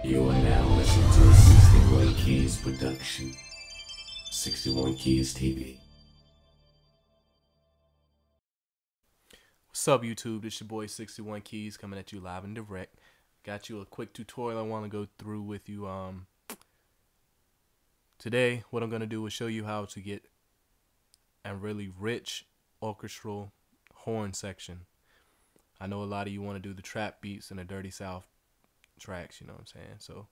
You are now listening to a 6T1Keyz production. 6T1Keyz TV. What's up, YouTube? This your boy 6T1Keyz coming at you live and direct. Got you a quick tutorial I want to go through with you. Today, what I'm going to do is show you how to get a really rich orchestral horn section. I know a lot of you want to do the trap beats and the Dirty South tracks, you know what I'm saying? So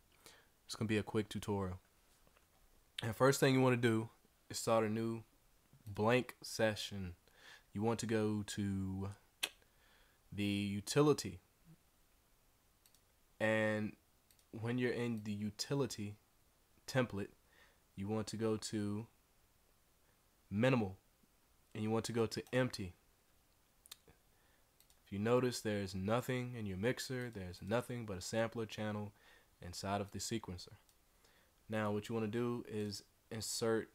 it's going to be a quick tutorial. And first thing you want to do is start a new blank session. You want to go to the utility, and when you're in the utility template, you want to go to minimal and you want to go to empty. If you notice, there's nothing in your mixer, there's nothing but a sampler channel inside of the sequencer. Now what you want to do is insert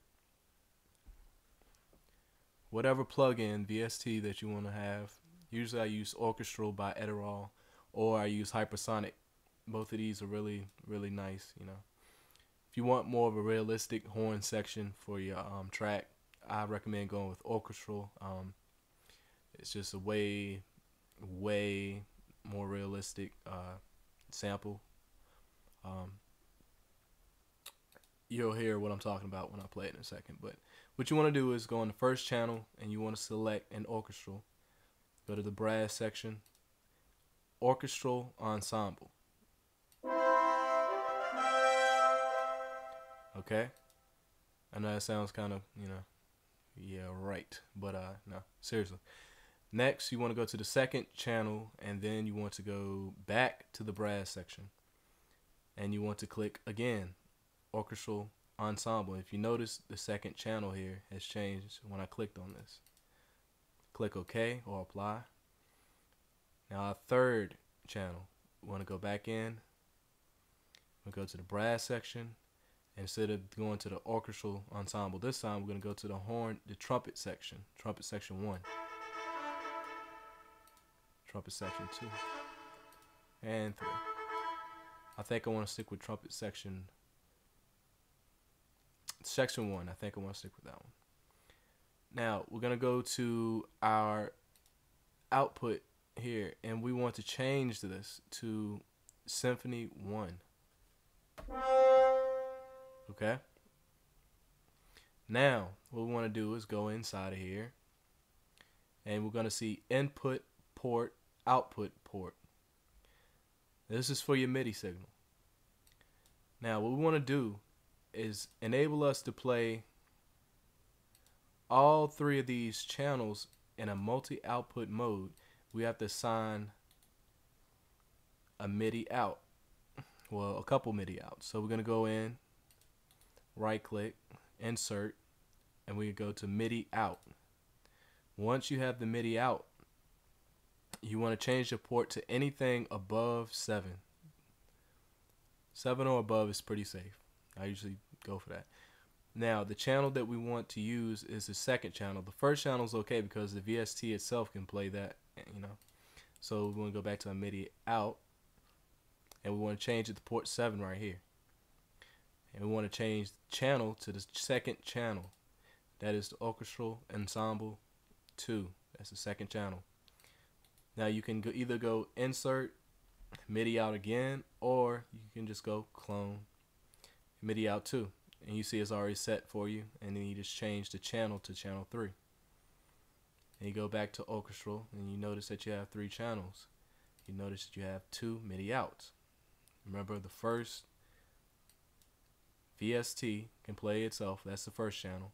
whatever plugin VST that you want to have. Usually I use Orchestral by Adderall, or I use Hypersonic. Both of these are really nice, you know. If you want more of a realistic horn section for your track, I recommend going with Orchestral. It's just a way more realistic sample. You'll hear what I'm talking about when I play it in a second. But what you want to do is go on the first channel and you want to select an orchestral. Go to the brass section, orchestral ensemble. Okay, I know that sounds kind of, you know, yeah, right, but no, seriously. Next, you want to go to the second channel, and then you want to go back to the brass section, and you want to click again, orchestral ensemble. If you notice, the second channel here has changed when I clicked on this. Click OK or apply. Now our third channel, we want to go back in. We'll go to the brass section. Instead of going to the orchestral ensemble, this time we're going to go to the trumpet section 1, trumpet section 2, and 3. I think I want to stick with trumpet section 1. I think I want to stick with that one. Now we're going to go to our output here, and we want to change this to Symphony 1. Okay. Now what we want to do is go inside of here, and we're going to see input port, output port. This is for your MIDI signal. Now what we want to do is enable us to play all 3 of these channels in a multi-output mode. We have to assign a MIDI out, well, a couple MIDI outs. So we're going to go in, right click, insert, and we go to MIDI out. Once you have the MIDI out, you want to change the port to anything above 7. 7 or above is pretty safe. I usually go for that. Now the channel that we want to use is the second channel. The first channel is okay because the VST itself can play that, you know. So we want to go back to our MIDI out, and we want to change it to port 7 right here. And we want to change the channel to the second channel. That is the orchestral ensemble 2. That's the second channel. Now you can either go insert, MIDI out again, or you can just go clone, MIDI out 2. And you see it's already set for you. And then you just change the channel to channel 3. And you go back to orchestral, and you notice that you have 3 channels. You notice that you have 2 MIDI outs. Remember, the first VST can play itself. That's the first channel.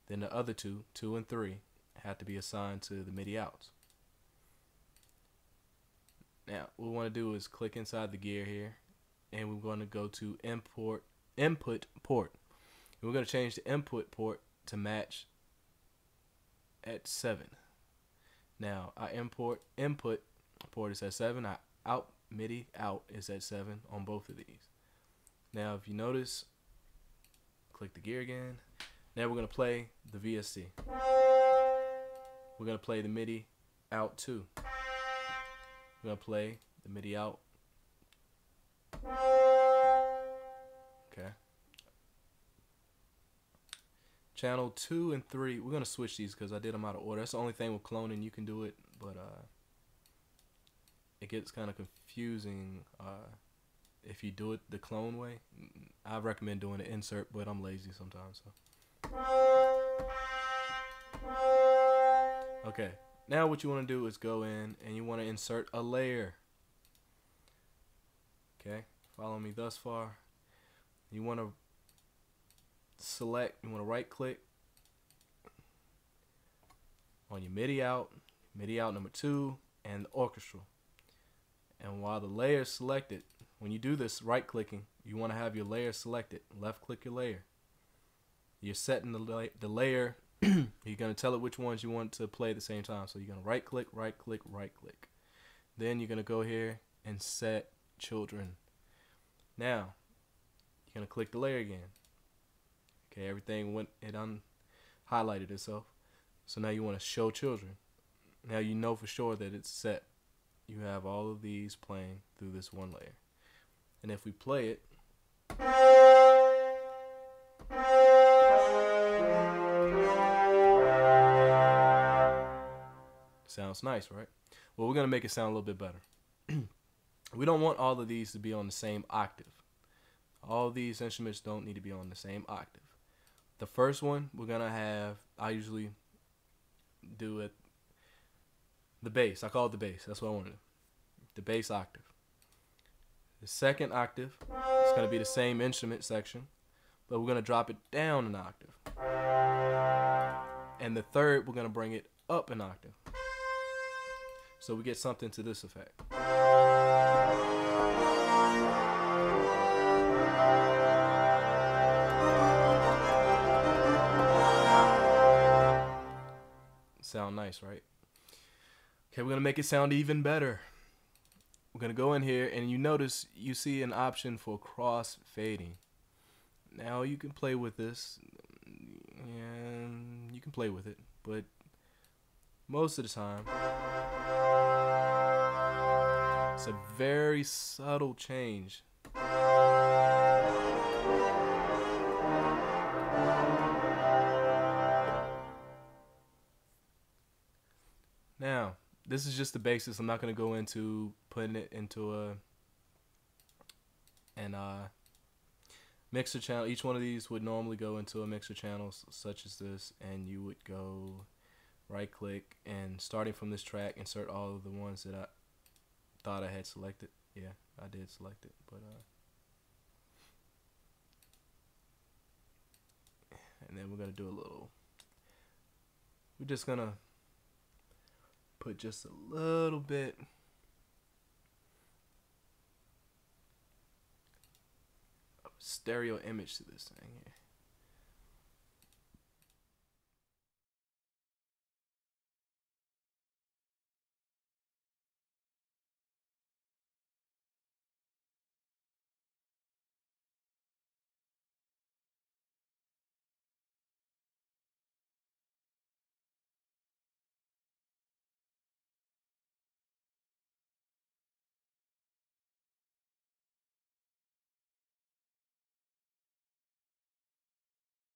Then the other 2 and 3, have to be assigned to the MIDI outs. Now what we want to do is click inside the gear here, and we're going to go to input port. And we're going to change the input port to match at 7. Now our input port is at 7. Our out MIDI out is at 7 on both of these. Now if you notice, click the gear again. Now we're going to play the VST. We're going to play the MIDI out 2. We're going to play the MIDI out. Okay. Channel 2 and 3, we're going to switch these because I did them out of order. That's the only thing with cloning. You can do it, but it gets kind of confusing if you do it the clone way. I recommend doing an insert, but I'm lazy sometimes. So. Okay, now what you want to do is go in and you want to insert a layer. Okay, follow me thus far. You want to select, you want to right click on your MIDI out number 2 and the orchestral. And while the layer is selected, when you do this right clicking, you want to have your layer selected. Left click your layer. You're setting the layer. You're going to tell it which ones you want to play at the same time. So you're going to right click, right click, right click. Then you're going to go here and set children. Now you're going to click the layer again. Okay, everything went, it highlighted itself. So now you want to show children. Now you know for sure that it's set. You have all of these playing through this one layer. And if we play it, sounds nice, right? Well, we're going to make it sound a little bit better. We don't want all of these to be on the same octave. All these instruments don't need to be on the same octave. The first one we're going to have, I usually do it, the bass. I call it the bass. That's what I want to do. The bass octave. The second octave is going to be the same instrument section, but we're going to drop it down an octave. And the third, we're going to bring it up an octave. So we get something to this effect. Sound nice, right? Okay, we're going to make it sound even better. We're going to go in here and you notice you see an option for cross fading. Now you can play with this and you can play with it, but most of the time it's a very subtle change. Now, this is just the basics. I'm not going to go into putting it into a mixer channel. Each one of these would normally go into a mixer channel such as this, and you would go right click and starting from this track, insert all of the ones that I thought I had selected. Yeah, I did select it, but and then we're going to do a little, we're just going to put just a little bit of stereo image to this thing here.